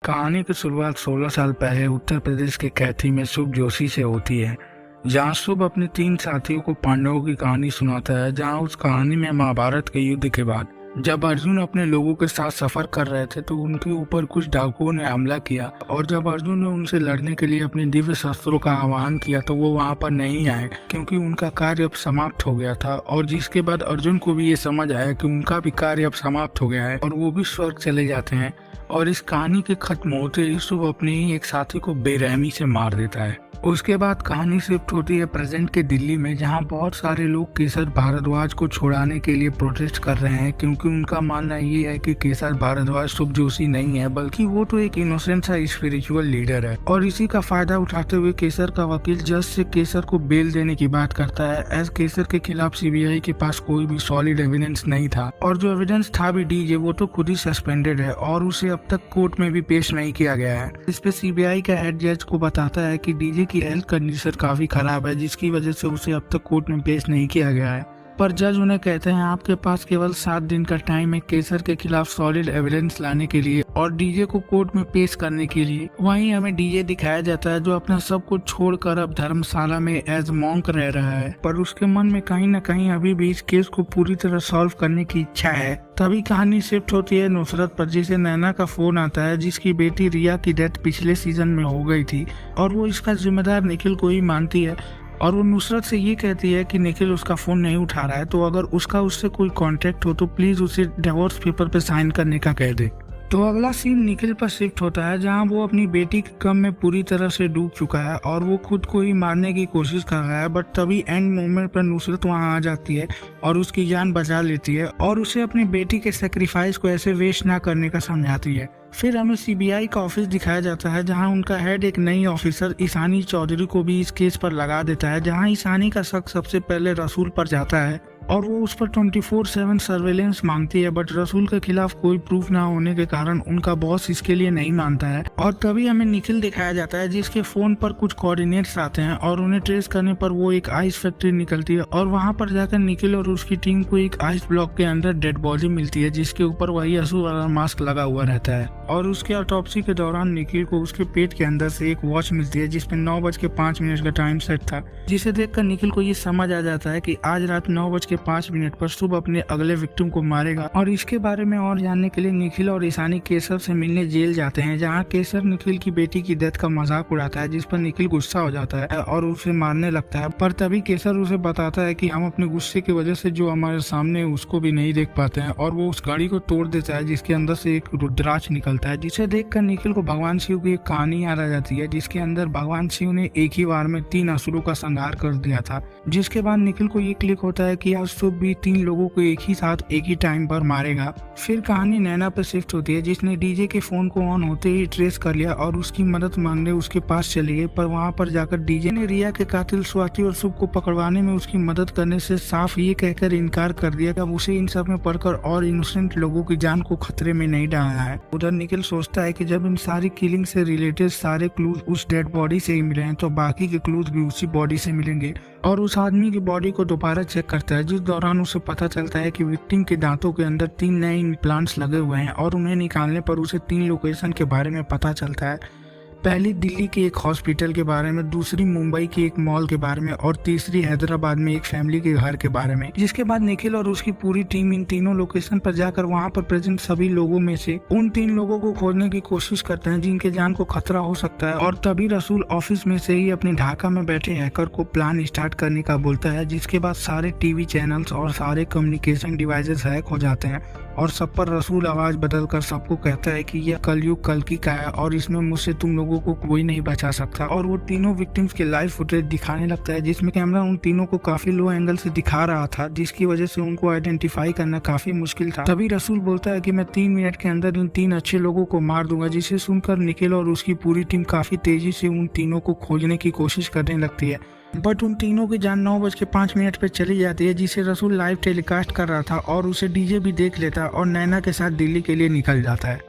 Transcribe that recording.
कहानी की शुरुआत 16 साल पहले उत्तर प्रदेश के कैथी में शुभ जोशी से होती है, जहां शुभ अपने 3 साथियों को पांडवों की कहानी सुनाता है। जहां उस कहानी में महाभारत के युद्ध के बाद जब अर्जुन अपने लोगों के साथ सफर कर रहे थे तो उनके ऊपर कुछ डाकुओं ने हमला किया और जब अर्जुन ने उनसे लड़ने के लिए अपने दिव्य शस्त्रों का आह्वान किया तो वो वहां पर नहीं आए क्योंकि उनका कार्य अब समाप्त हो गया था। और जिसके बाद अर्जुन को भी ये समझ आया कि उनका भी कार्य अब समाप्त हो गया है और वो भी स्वर्ग चले जाते हैं। और इस कहानी के खत्म होते ही शुभ अपने ही एक साथी को बेरहमी से मार देता है। उसके बाद कहानी शिफ्ट होती है प्रेजेंट के दिल्ली में, जहां बहुत सारे लोग केसर भारद्वाज को छुड़ाने के लिए प्रोटेस्ट कर रहे हैं क्योंकि उनका मानना ये है कि केसर भारद्वाज शुभ जोशी नहीं है बल्कि वो तो एक इनोसेंट सा स्पिरिचुअल लीडर है। और इसी का फायदा उठाते हुए केसर का वकील जज से केसर को बेल देने की बात करता है, एज केसर के खिलाफ सीबीआई के पास कोई भी सॉलिड एविडेंस नहीं था और जो एविडेंस था भी डीजे वो तो खुद ही सस्पेंडेड है और उसे अब तक कोर्ट में भी पेश नहीं किया गया है। इस पे सीबीआई का हेड जज को बताता है कि डीजे की हेल्थ कंडीशन काफी खराब है जिसकी वजह से उसे अब तक कोर्ट में पेश नहीं किया गया है। पर जज उन्हें कहते हैं आपके पास केवल 7 दिन का टाइम है केसर के खिलाफ सॉलिड एविडेंस लाने के लिए और डीजे को कोर्ट में पेश करने के लिए। वहीं हमें डीजे दिखाया जाता है जो अपना सब कुछ छोड़कर अब धर्मशाला में एज मॉन्क रह रहा है, पर उसके मन में कहीं न कहीं अभी भी इस केस को पूरी तरह सॉल्व करने की इच्छा है। तभी कहानी शिफ्ट होती है नुसरत पर, जिसे नैना का फोन आता है जिसकी बेटी रिया की डेथ पिछले सीजन में हो गई थी और वो इसका जिम्मेदार निखिल को ही मानती है। और वो नुसरत से ये कहती है कि निखिल उसका फोन नहीं उठा रहा है तो अगर उसका उससे कोई कांटेक्ट हो तो प्लीज उसे डिवोर्स पेपर पे साइन करने का कह दे। तो अगला सीन निखिल पर शिफ्ट होता है जहां वो अपनी बेटी के गम में पूरी तरह से डूब चुका है और वो खुद को ही मारने की कोशिश कर रहा है। बट तभी एंड मोमेंट पर नुसरत वहां आ जाती है और उसकी जान बचा लेती है और उसे अपनी बेटी के सेक्रीफाइस को ऐसे वेस्ट ना करने का समझाती है। फिर हमें सीबीआई का ऑफिस दिखाया जाता है जहां उनका हेड एक नई ऑफिसर ईशानी चौधरी को भी इस केस पर लगा देता है, जहां ईशानी का शक सबसे पहले रसूल पर जाता है और वो उस पर 24/7 सर्वेलेंस मांगती है। बट रसूल के खिलाफ कोई प्रूफ ना होने के कारण उनका बॉस इसके लिए नहीं मानता है। और तभी हमें निखिल दिखाया जाता है जिसके फोन पर कुछ कोऑर्डिनेट्स आते हैं और उन्हें ट्रेस करने पर वो एक आइस फैक्ट्री निकलती है और वहां पर जाकर निखिल और उसकी टीम को एक आइस ब्लॉक के अंदर डेड बॉडी मिलती है जिसके ऊपर वही असुर वाला मास्क लगा हुआ रहता है। और उसके ऑटोप्सी के दौरान निखिल को उसके पेट के अंदर से एक वॉच मिलती है जिसमें 9:05 का टाइम सेट था, जिसे देखकर निखिल को ये समझ आ जाता है कि आज रात 9:05 पर शुभ अपने अगले विक्टिम को मारेगा। और इसके बारे में और जानने के लिए निखिल और ईशानी केसर से मिलने जेल जाते हैं, जहां केसर निखिल की बेटी की डेथ का मजाक उड़ाता है जिस पर निखिल गुस्सा हो जाता है और उसे मारने लगता है। पर तभी केसर उसे बताता है कि हम अपने गुस्से की वजह से जो हमारे सामने है उसको भी नहीं देख पाते हैं और वो उस गाड़ी को तोड़ देता है जिसके अंदर से एक रुद्राक्ष निकलता है, जिसे देखकर निखिल को भगवान शिव की एक कहानी याद आ जाती है जिसके अंदर भगवान शिव ने एक ही बार में 3 असुरों का संहार कर दिया था। जिसके बाद निखिल को ये क्लिक होता है कि आज शुभ भी 3 लोगों को एक ही साथ एक ही टाइम पर मारेगा। फिर कहानी नैना पर शिफ्ट होती है जिसने डीजे के फोन को ऑन होते ही ट्रेस कर लिया और उसकी मदद मांगने उसके पास चली गई। पर वहां पर जाकर डीजे ने रिया के कातिल स्वाति और शुभ को पकड़वाने में उसकी मदद करने से साफ ये कहकर इनकार कर दिया कि अब उसे इन सब में पढ़कर और इनोसेंट लोगों की जान को खतरे में नहीं डालना है। उधर निखिल सोचता है कि जब इन सारी किलिंग से रिलेटेड सारे क्लूज उस डेड बॉडी से ही मिले हैं तो बाकी के क्लूज भी उसी बॉडी से मिलेंगे और उस आदमी की बॉडी को दोबारा चेक करता है, जिस दौरान उसे पता चलता है कि विक्टिम के दांतों के अंदर 3 नए इम्प्लांट्स लगे हुए हैं और उन्हें निकालने पर उसे 3 लोकेशन के बारे में पता चलता है। पहली दिल्ली के एक हॉस्पिटल के बारे में, दूसरी मुंबई के एक मॉल के बारे में और तीसरी हैदराबाद में एक फैमिली के घर के बारे में। जिसके बाद निखिल और उसकी पूरी टीम इन तीनों लोकेशन पर जाकर वहां पर प्रेजेंट सभी लोगों में से उन 3 लोगों को खोजने की कोशिश करते हैं जिनके जान को खतरा हो सकता है। और तभी रसूल ऑफिस में से ही अपने ढाका में बैठे हैकर को प्लान स्टार्ट करने का बोलता है, जिसके बाद सारे टीवी चैनल्स और सारे कम्युनिकेशन डिवाइसेस हैक हो जाते हैं और सब पर रसूल आवाज बदलकर सबको कहता है कि यह कलयुग कल्कि का है और इसमें मुझसे तुम लोगों को कोई नहीं बचा सकता। और वो तीनों विक्टिम्स के लाइव फुटेज दिखाने लगता है जिसमें कैमरा उन तीनों को काफी लो एंगल से दिखा रहा था, जिसकी वजह से उनको आइडेंटिफाई करना काफी मुश्किल था। तभी रसूल बोलता है कि मैं 3 मिनट के अंदर इन 3 अच्छे लोगों को मार दूंगा, जिसे सुनकर निखिल और उसकी पूरी टीम काफी तेजी से उन तीनों को खोजने की कोशिश करने लगती है। बट उन तीनों की जान 9:05 पे चली जाती है, जिसे रसूल लाइव टेलीकास्ट कर रहा था और उसे डीजे भी देख लेता और नैना के साथ दिल्ली के लिए निकल जाता है।